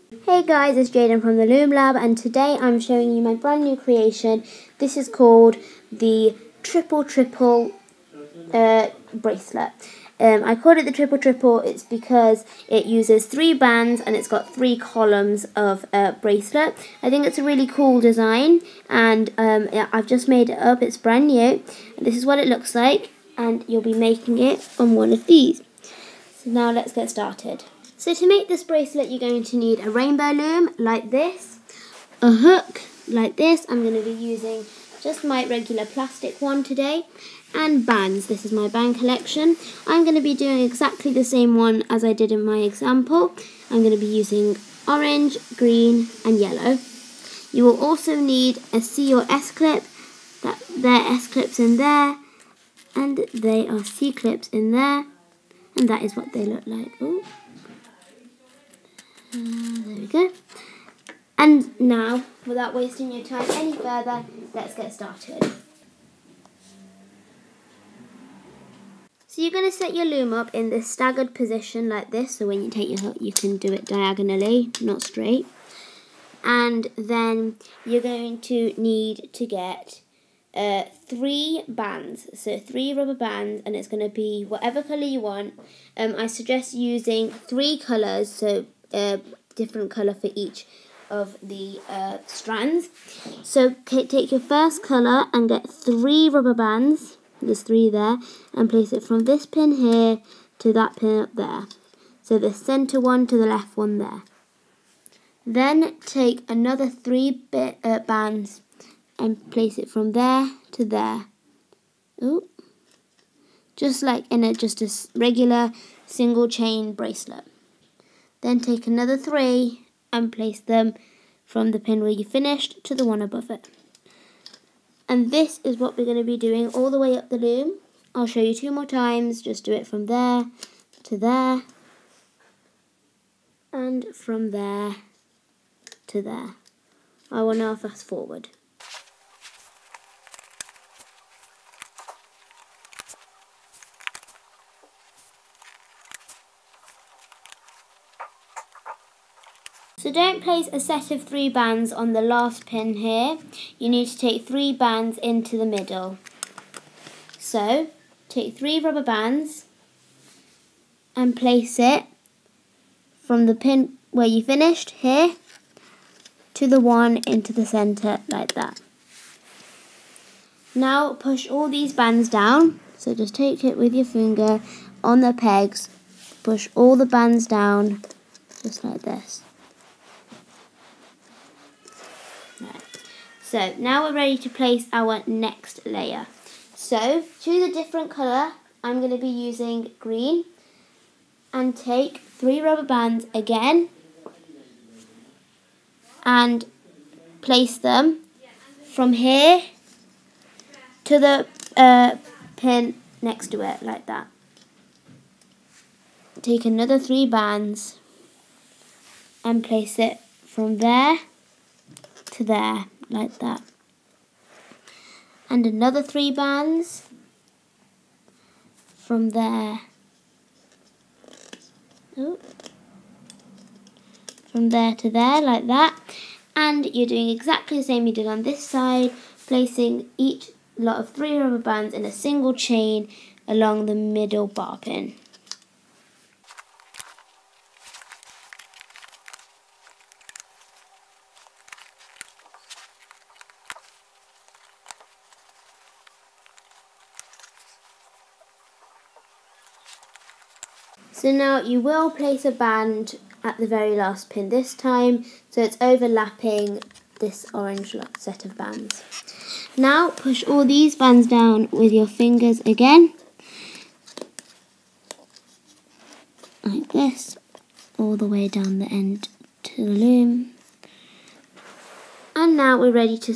Hey guys, it's Jaden from the Loom Lab, and today I'm showing you my brand new creation. This is called the triple bracelet. I called it the triple. It's because it uses 3 bands and it's got 3 columns of bracelet. I think it's a really cool design, and I've just made it up. It's brand new. This is what it looks like, and you'll be making it on one of these. So now let's get started. So to make this bracelet, you're going to need a rainbow loom like this, a hook like this. I'm going to be using just my regular plastic one today, and bands. This is my band collection. I'm going to be doing exactly the same one as I did in my example. I'm going to be using orange, green and yellow. You will also need a C or S clip. There are S clips in there, and they are C clips in there, and that is what they look like. Ooh. There we go. And now, without wasting your time any further, let's get started. So you're going to set your loom up in this staggered position like this, so when you take your hook you can do it diagonally, not straight. And then you're going to need to get 3 bands, so 3 rubber bands, and it's going to be whatever colour you want. I suggest using 3 colours, so different colour for each of the strands. So take your first colour and get 3 rubber bands, there's 3 there, and place it from this pin here to that pin up there. So the centre one to the left one there. Then take another 3 bands and place it from there to there. Ooh. Just like in just a regular single chain bracelet. Then take another 3 and place them from the pin where you finished to the one above it. And this is what we're going to be doing all the way up the loom. I'll show you 2 more times. Just do it from there to there, and from there to there. I will now fast forward. So don't place a set of 3 bands on the last pin here. You need to take 3 bands into the middle. So take 3 rubber bands and place it from the pin where you finished here to the one into the centre like that. Now push all these bands down. So just take it with your finger on the pegs, push all the bands down just like this. So now we're ready to place our next layer. So choose a different colour. I'm going to be using green, and take 3 rubber bands again and place them from here to the pin next to it like that. Take another 3 bands and place it from there to there like that, and another 3 bands from there, from there to there like that. And you're doing exactly the same you did on this side, placing each lot of 3 rubber bands in a single chain along the middle bar pin. So now you will place a band at the very last pin this time, so it's overlapping this orange set of bands. Now push all these bands down with your fingers again, like this, all the way down the end to the loom. And now we're ready to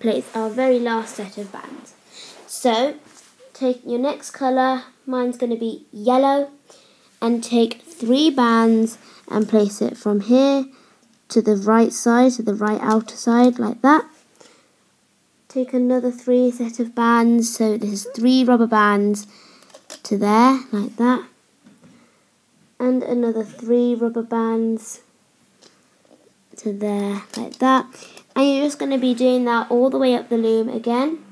place our very last set of bands. So take your next colour, mine's going to be yellow, and take 3 bands and place it from here to the right side, to the right outer side like that. Take another 3 set of bands, so this is 3 rubber bands to there like that, and another 3 rubber bands to there, like that. And you're just going to be doing that all the way up the loom again,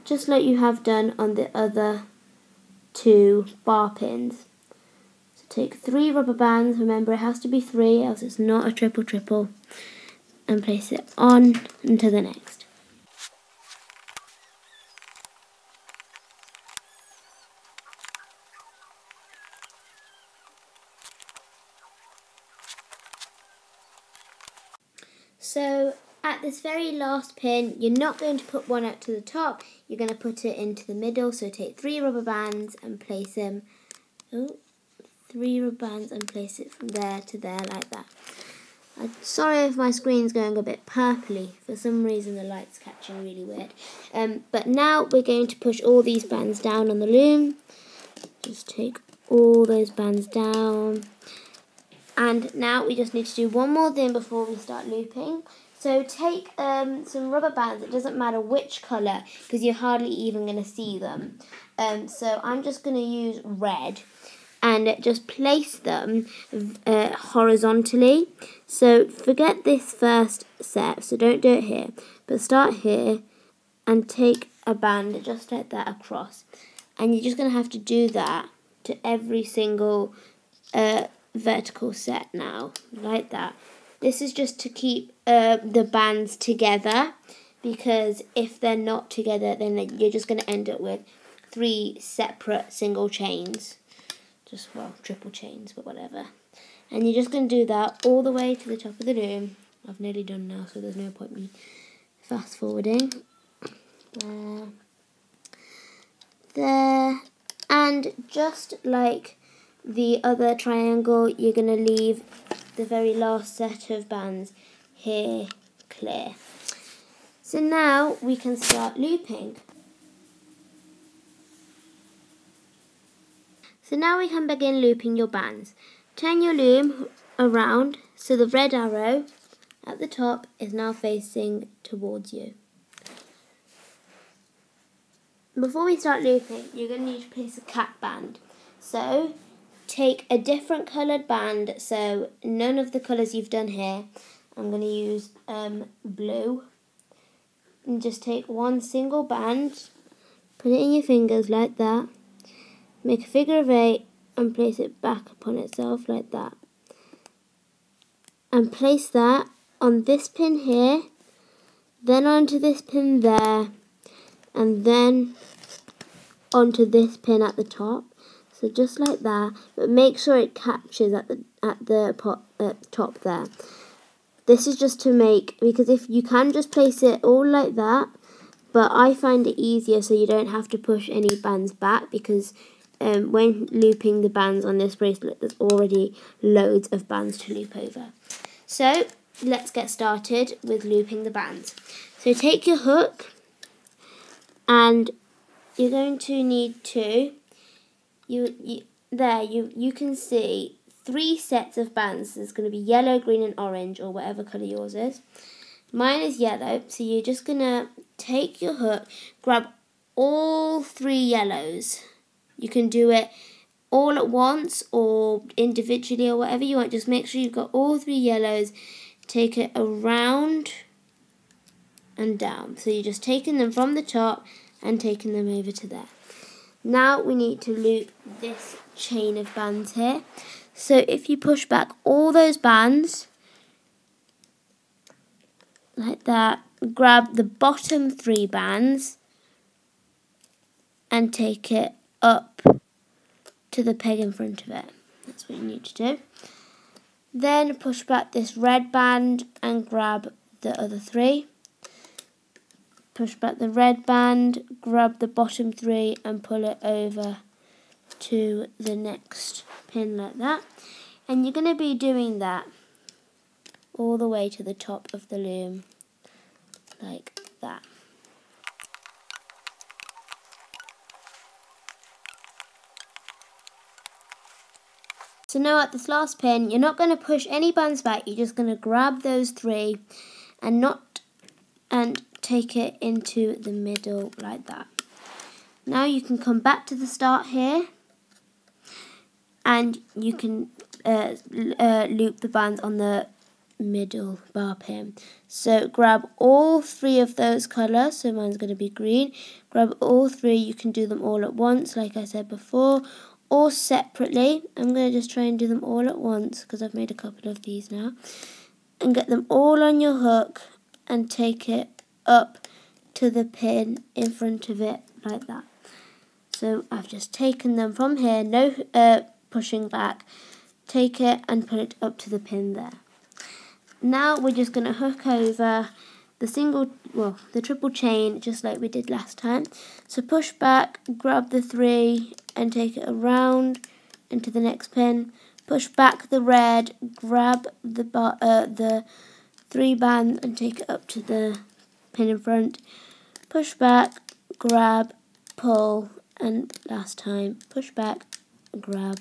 just like you have done on the other 2 bar pins. So take 3 rubber bands, remember it has to be 3, else it's not a triple, and place it on into the next. So at this very last pin, you're not going to put one up to the top, you're going to put it into the middle. So take 3 rubber bands and place them, 3 rubber bands and place it from there to there like that. I'm sorry if my screen's going a bit purpley, for some reason the light's catching really weird. But now we're going to push all these bands down on the loom. Just take all those bands down. And now we just need to do one more thing before we start looping. So take some rubber bands, it doesn't matter which colour, because you're hardly even going to see them. So I'm just going to use red and just place them horizontally. So forget this first set, so don't do it here, but start here and take a band just like that across. And you're just going to have to do that to every single vertical set now, like that. This is just to keep the bands together, because if they're not together, then you're just going to end up with 3 separate single chains. Just, well, triple chains, but whatever. And you're just going to do that all the way to the top of the loom. I've nearly done now, so there's no point me fast forwarding. There. And just like the other triangle, you're going to leave the very last set of bands here clear. So now we can start looping. So now we can begin looping your bands. Turn your loom around so the red arrow at the top is now facing towards you. Before we start looping, you're going to need to place a cap band. So take a different coloured band, so none of the colours you've done here. I'm going to use blue. And just take one single band, put it in your fingers like that, make a figure of 8 and place it back upon itself like that. And place that on this pin here, then onto this pin there, and then onto this pin at the top. So just like that, but make sure it captures at the top there. This is just to make, because if you can just place it all like that, but I find it easier so you don't have to push any bands back, because when looping the bands on this bracelet, there's already loads of bands to loop over. So let's get started with looping the bands. So take your hook, and you're going to need to, you can see 3 sets of bands. There's going to be yellow, green and orange, or whatever colour yours is. Mine is yellow, so you're just going to take your hook, grab all 3 yellows. You can do it all at once or individually or whatever you want. Just make sure you've got all 3 yellows. Take it around and down. So you're just taking them from the top and taking them over to there. Now we need to loop this chain of bands here. So if you push back all those bands like that, grab the bottom 3 bands and take it up to the peg in front of it. That's what you need to do. Then push back this red band and grab the other 3. Push back the red band, grab the bottom 3 and pull it over to the next pin like that. And you're going to be doing that all the way to the top of the loom like that. So now at this last pin, you're not going to push any bands back, you're just going to grab those 3 and take it into the middle like that. Now you can come back to the start here and you can loop the bands on the middle bar pin. So grab all 3 of those colours, so mine's going to be green. Grab all 3, you can do them all at once like I said before, or separately. I'm going to just try and do them all at once because I've made a couple of these now. And get them all on your hook and take it up to the pin in front of it like that. So I've just taken them from here, no pushing back, take it and put it up to the pin there. Now we're just going to hook over the triple chain just like we did last time. So push back, grab the 3 and take it around into the next pin. Push back the red, grab the 3 bands and take it up to the pin in front. Push back, grab, pull, and last time push back, grab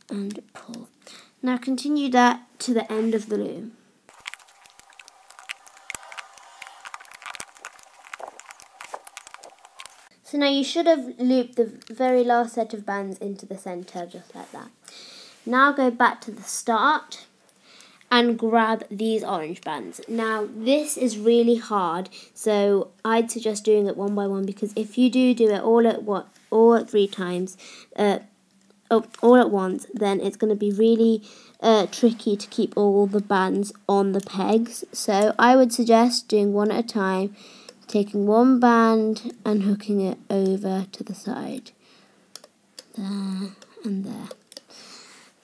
and pull. Now continue that to the end of the loom. So now you should have looped the very last set of bands into the centre, just like that. Now go back to the start and grab these orange bands. Now this is really hard, so I'd suggest doing it one by one, because if you do it all at 3 times, all at once, then it's going to be really tricky to keep all the bands on the pegs. So I would suggest doing one at a time, taking 1 band and hooking it over to the side. There and there.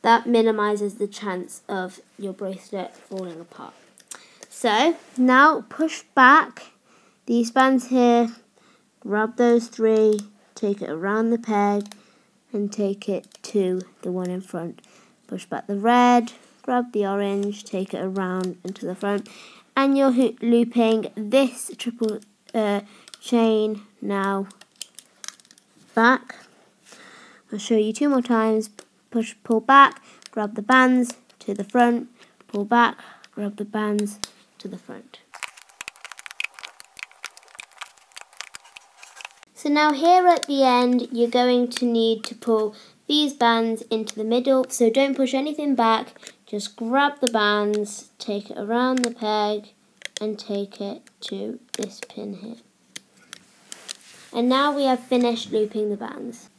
That minimises the chance of your bracelet falling apart. So now push back these bands here, grab those 3, take it around the peg and take it to the one in front. Push back the red, grab the orange, take it around into the front, and you're looping this triple chain now back. I'll show you 2 more times. Pull back, grab the bands to the front, pull back, grab the bands to the front. So now here at the end, you're going to need to pull these bands into the middle, so don't push anything back, just grab the bands, take it around the peg and take it to this pin here. And now we have finished looping the bands.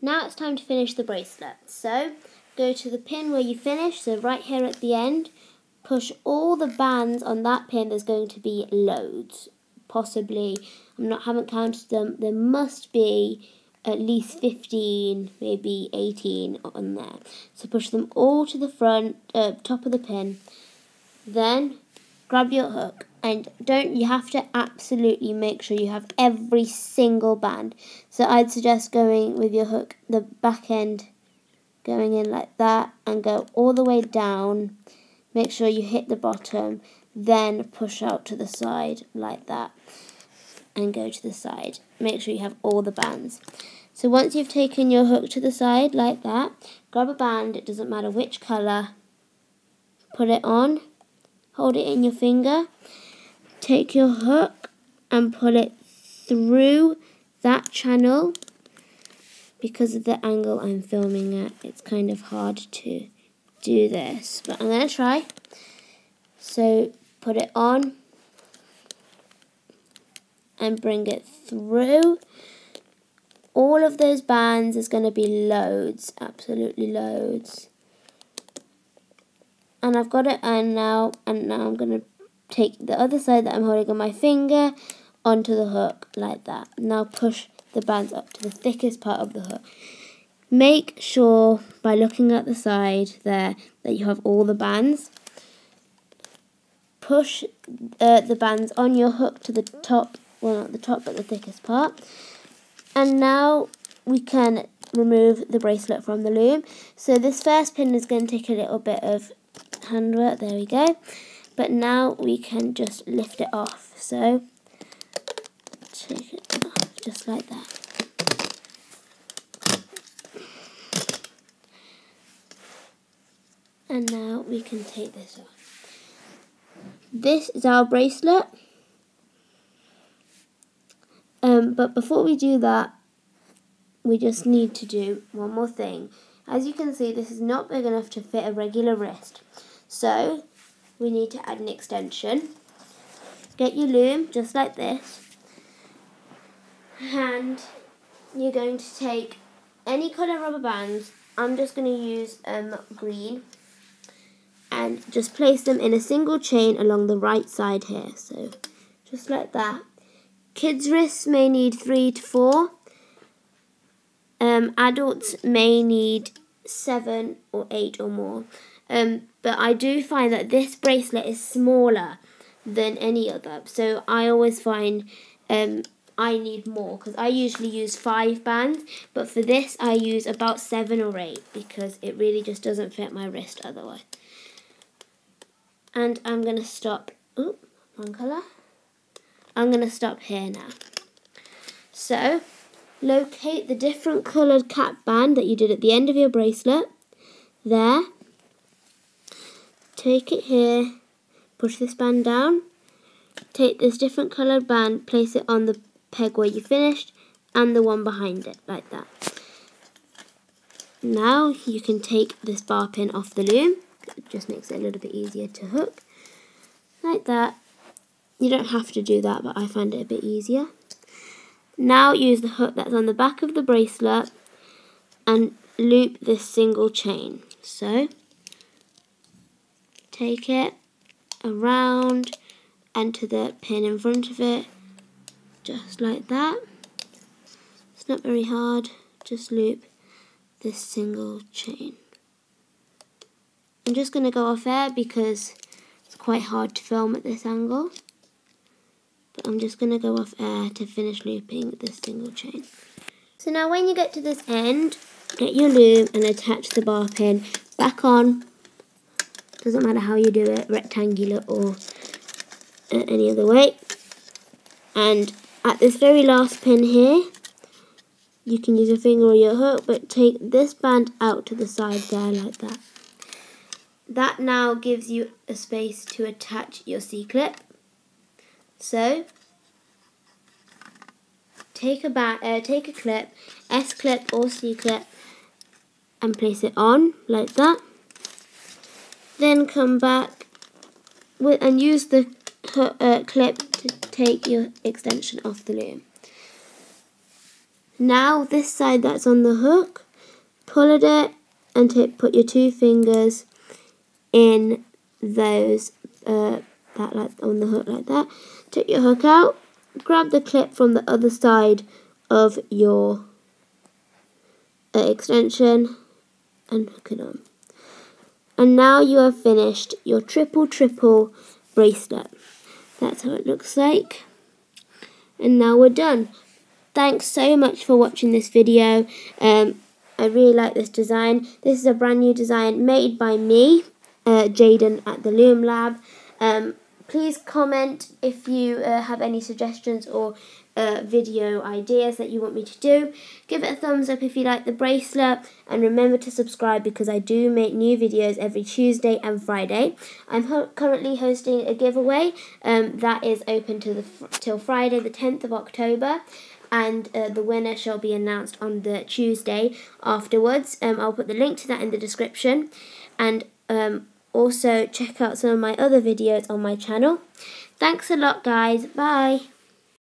Now it's time to finish the bracelet. So go to the pin where you finished, so right here at the end, push all the bands on that pin. There's going to be loads, possibly, haven't counted them, there must be at least 15, maybe 18 on there. So push them all to the front, top of the pin, then grab your hook, and you have to absolutely make sure you have every single band. So I'd suggest going with your hook, the back end going in like that, and go all the way down. Make sure you hit the bottom, then push out to the side like that, and go to the side. Make sure you have all the bands. So once you've taken your hook to the side like that, grab a band, it doesn't matter which colour, put it on, hold it in your finger, take your hook and pull it through that channel. Because of the angle I'm filming at, it's kind of hard to do this, but I'm going to try. So put it on and bring it through. All of those bands is going to be loads, absolutely loads. And I've got it on now, and now I'm going to take the other side that I'm holding on my finger onto the hook like that. Now push the bands up to the thickest part of the hook. Make sure by looking at the side there that you have all the bands. Push the bands on your hook to the top, well not the top but the thickest part. And now we can remove the bracelet from the loom. So this first pin is going to take a little bit of handwork, there we go. But now we can just lift it off. So take it off just like that. And now we can take this off. This is our bracelet. But before we do that, we just need to do one more thing. As you can see, this is not big enough to fit a regular wrist. So we need to add an extension. Get your loom just like this, and you're going to take any colour rubber bands. I'm just going to use green, and just place them in a single chain along the right side here. So just like that. Kids' wrists may need 3 to 4. Adults may need 7 or 8 or more. But I do find that this bracelet is smaller than any other. So I always find I need more, because I usually use 5 bands. But for this I use about 7 or 8 because it really just doesn't fit my wrist otherwise. And I'm going to stop, wrong colour. I'm going to stop here now. So locate the different coloured cap band that you did at the end of your bracelet. There. Take it here, push this band down. Take this different coloured band, place it on the peg where you finished and the one behind it, like that. Now you can take this bar pin off the loom. It just makes it a little bit easier to hook. Like that. You don't have to do that, but I find it a bit easier. Now use the hook that's on the back of the bracelet and loop this single chain. So take it around and to the pin in front of it, just like that. It's not very hard, just loop this single chain. I'm just going to go off air because it's quite hard to film at this angle. But I'm just going to go off air to finish looping this single chain. So now when you get to this end, get your loom and attach the bar pin back on. Doesn't matter how you do it, rectangular or any other way. And at this very last pin here, you can use your finger or your hook, but take this band out to the side there like that. That now gives you a space to attach your C-clip. So take a clip, S-clip or C-clip, and place it on like that. Then come back and use the clip to take your extension off the loom. Now this side that's on the hook, pull at it and put your 2 fingers in those on the hook like that. Take your hook out, grab the clip from the other side of your extension and hook it on. And now you have finished your triple bracelet. That's how it looks like. And now we're done. Thanks so much for watching this video. I really like this design. This is a brand new design made by me, Jaden at the Loom Lab. Please comment if you have any suggestions or video ideas that you want me to do. Give it a thumbs up if you like the bracelet, and remember to subscribe because I do make new videos every Tuesday and Friday. I'm currently hosting a giveaway that is open till Friday the 10th of October, and the winner shall be announced on the Tuesday afterwards. I'll put the link to that in the description, and also check out some of my other videos on my channel. Thanks a lot guys, bye!